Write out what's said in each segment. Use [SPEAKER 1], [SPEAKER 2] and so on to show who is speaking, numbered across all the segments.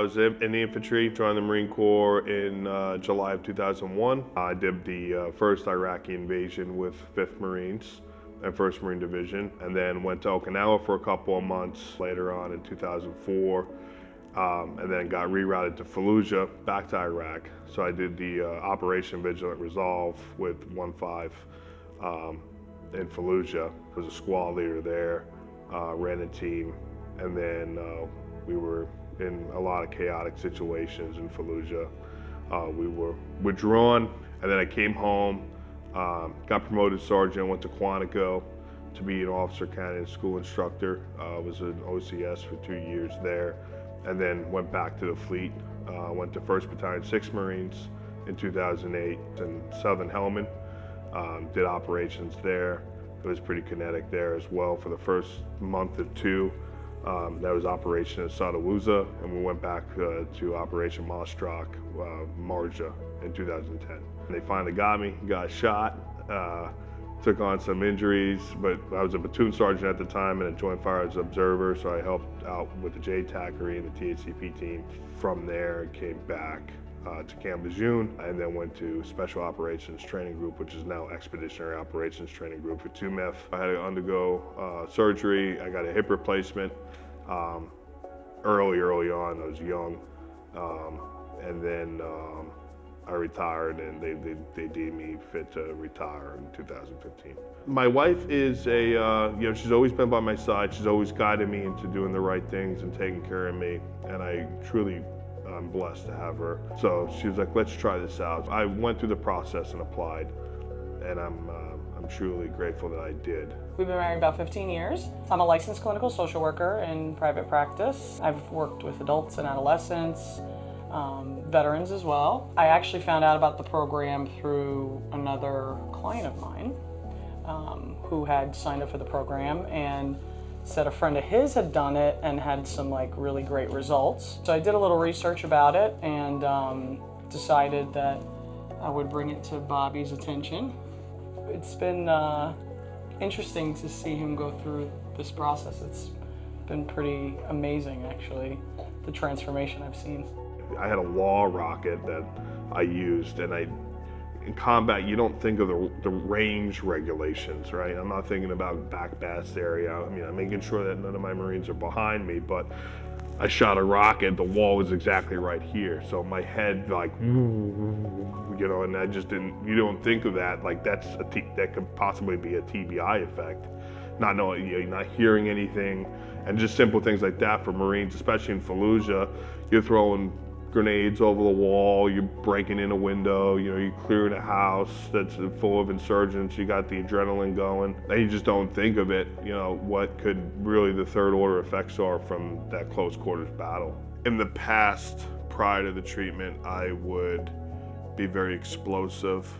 [SPEAKER 1] I was in the infantry, joined the Marine Corps in July of 2001. I did the first Iraqi invasion with 5th Marines and 1st Marine Division, and then went to Okinawa for a couple of months later on in 2004, and then got rerouted to Fallujah, back to Iraq. So I did the Operation Vigilant Resolve with 1-5 in Fallujah. I was a squad leader there, ran a team, and then we were in a lot of chaotic situations in Fallujah. We were withdrawn, and then I came home, got promoted sergeant, went to Quantico to be an officer candidate school instructor. Was an OCS for 2 years there, and then went back to the fleet. Went to 1st Battalion, 6th Marines in 2008 in Southern Helmand. Did operations there. It was pretty kinetic there as well for the first month or two. That was Operation Sadawuza, and we went back to Operation Mostrak, Marja in 2010. And they finally got me, got shot, took on some injuries, but I was a platoon sergeant at the time and a joint fire as observer, so I helped out with the JTACRE and the THCP team. From there, came back to Camp Lejeune, and then went to Special Operations Training Group, which is now Expeditionary Operations Training Group for 2MIF. I had to undergo surgery. I got a hip replacement early on. I was young, and then I retired, and they deemed me fit to retire in 2015. My wife is she's always been by my side. She's always guided me into doing the right things and taking care of me, and I'm blessed to have her. So she was like, let's try this out. I went through the process and applied, and I'm truly grateful that I did.
[SPEAKER 2] We've been married about 15 years. I'm a licensed clinical social worker in private practice. I've worked with adults and adolescents, veterans as well. I actually found out about the program through another client of mine who had signed up for the program and said a friend of his had done it and had some really great results. So I did a little research about it and decided that I would bring it to Bobby's attention. It's been interesting to see him go through this process. It's been pretty amazing, actually, the transformation I've seen.
[SPEAKER 1] I had a law rocket that I used, and in combat, you don't think of the range regulations, right? I'm not thinking about back blast area. I mean, I'm making sure that none of my Marines are behind me, but I shot a rocket, the wall was exactly right here. So my head and I just didn't, you don't think of that, that could possibly be a TBI effect. Not knowing, you're not hearing anything, and just simple things like that for Marines, especially in Fallujah. You're throwing grenades over the wall, you're breaking in a window, you're clearing a house that's full of insurgents, you got the adrenaline going, and you just don't think of it, what could really the third order effects are from that close quarters battle. In the past, prior to the treatment, I would be very explosive.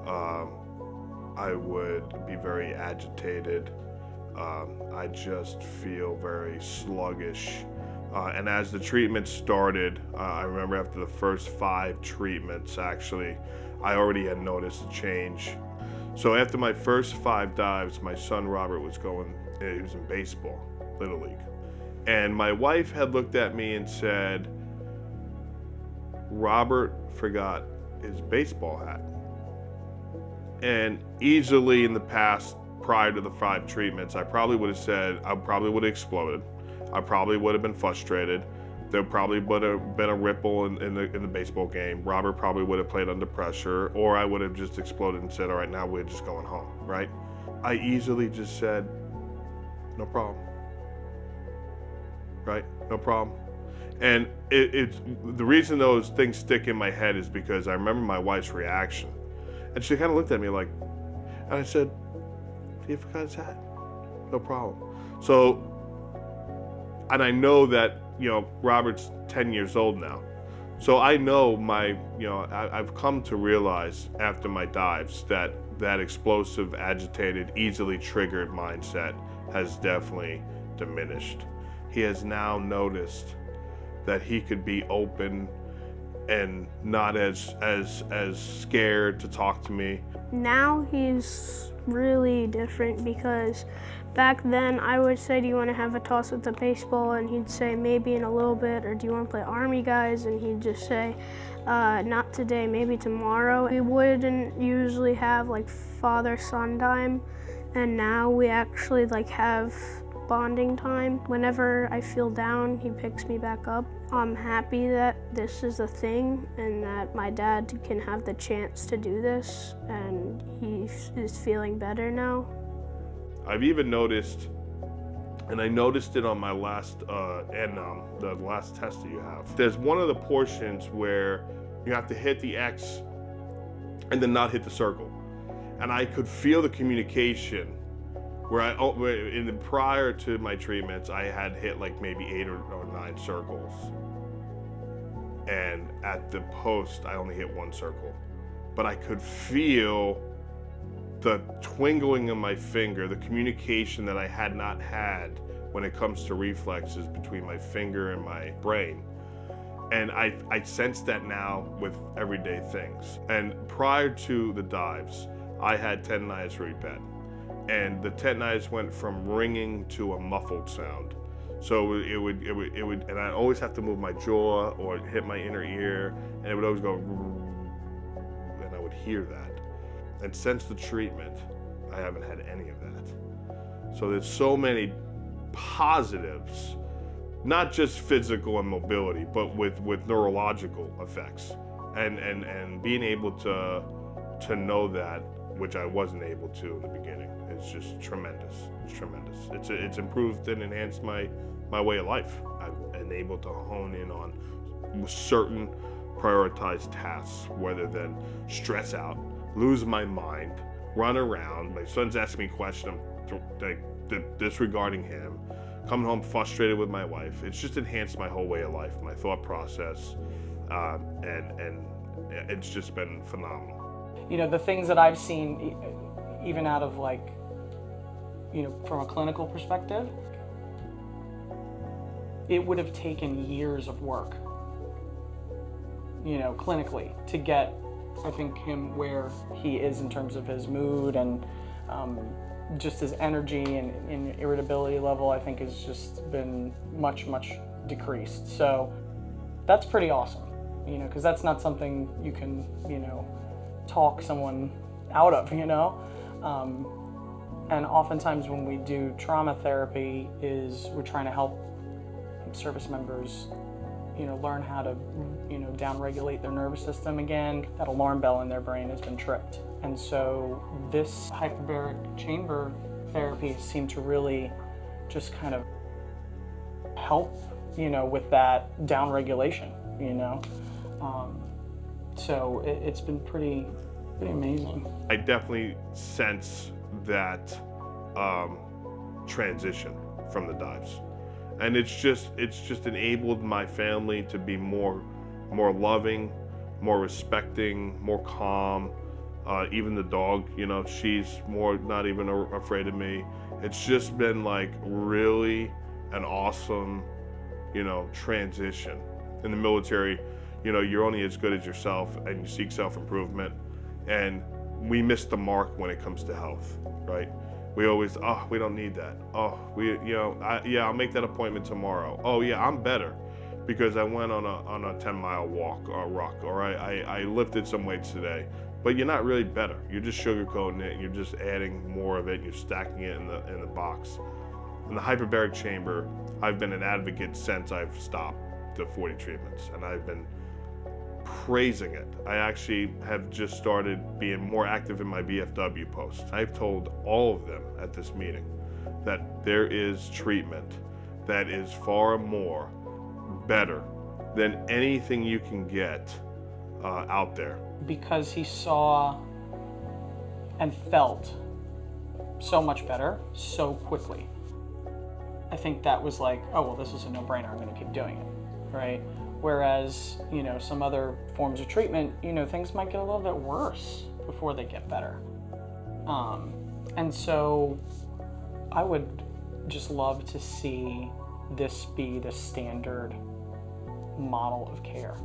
[SPEAKER 1] I would be very agitated. I just feel very sluggish. And as the treatment started, I remember after the first 5 treatments, actually, I already had noticed a change. So after my first 5 dives, my son Robert he was in baseball, Little League. And my wife had looked at me and said, Robert forgot his baseball hat. And easily in the past, prior to the 5 treatments, I probably would have said, I probably would have exploded. I probably would have been frustrated. There probably would have been a ripple in the baseball game. Robert probably would have played under pressure, or I would have just exploded and said, all right, now we're just going home, right? I easily just said, no problem, right? No problem. And it's the reason those things stick in my head is because I remember my wife's reaction. And she kind of looked at me and I said, he forgot his hat? No problem. So, and I know that, Robert's 10 years old now. So I know I've come to realize after my dives that that explosive, agitated, easily triggered mindset has definitely diminished. He has now noticed that he could be open and not as scared to talk to me.
[SPEAKER 3] Now he's really different because back then I would say, do you want to have a toss with the baseball? And he'd say, maybe in a little bit. Or do you want to play Army guys? And he'd just say, not today, maybe tomorrow. We wouldn't usually have like father-son time. And now we actually like have bonding time. Whenever I feel down, he picks me back up. I'm happy that this is a thing and that my dad can have the chance to do this, and he is feeling better now.
[SPEAKER 1] I've even noticed, and I noticed it on my last, the last test that you have. There's one of the portions where you have to hit the X and then not hit the circle. And I could feel the communication where prior to my treatments, I had hit like maybe 8 or 9 circles. And at the post, I only hit 1 circle. But I could feel the twinkling of my finger, the communication that I had not had when it comes to reflexes between my finger and my brain. And I sense that now with everyday things. And prior to the dives, I had tendonitis really bad. And the tendonitis went from ringing to a muffled sound. So it would, and I always have to move my jaw or hit my inner ear, and it would always go, and I would hear that. And since the treatment, I haven't had any of that. So there's so many positives, not just physical and mobility, but with neurological effects. And being able to know that, which I wasn't able to in the beginning. It's just tremendous. It's tremendous. It's improved and enhanced my way of life. I've been able to hone in on certain prioritized tasks rather than stress out, lose my mind, run around. My son's asking me questions, disregarding him, coming home frustrated with my wife. It's just enhanced my whole way of life, my thought process, and it's just been phenomenal.
[SPEAKER 2] You know, the things that I've seen, even out of like, you know, from a clinical perspective, it would have taken years of work, you know, clinically to get, I think, him where he is in terms of his mood and just his energy and irritability level, I think has just been much, much decreased. So that's pretty awesome, you know, because that's not something you can, you know, talk someone out of, you know. And oftentimes when we do trauma therapy is we're trying to help service members, you know, learn how to, you know, down-regulate their nervous system again. That alarm bell in their brain has been tripped. And so this hyperbaric chamber therapy seemed to really just kind of help, you know, with that down-regulation, you know. So it's been pretty amazing. I
[SPEAKER 1] definitely sense that transition from the dives, and it's just enabled my family to be more loving, more respecting, more calm. Even the dog, you know, she's more not even afraid of me. It's just been like really an awesome, you know, transition. In the military, you know, you're only as good as yourself, and you seek self-improvement. And we miss the mark when it comes to health, right? We always, oh, we don't need that. Oh, you know, yeah, I'll make that appointment tomorrow. Oh yeah, I'm better because I went on a 10-mile walk or rock, or I lifted some weights today. But you're not really better. You're just sugarcoating it, and you're just adding more of it, and you're stacking it in the box. In the hyperbaric chamber, I've been an advocate since I've stopped the 40 treatments, and I've been praising it. I actually have just started being more active in my VFW post. I've told all of them at this meeting that there is treatment that is far more better than anything you can get out there.
[SPEAKER 2] Because he saw and felt so much better so quickly. I think that was like, oh, well, this is a no-brainer, I'm gonna keep doing it, right? Whereas, you know, some other forms of treatment, you know, things might get a little bit worse before they get better. And so I would just love to see this be the standard model of care.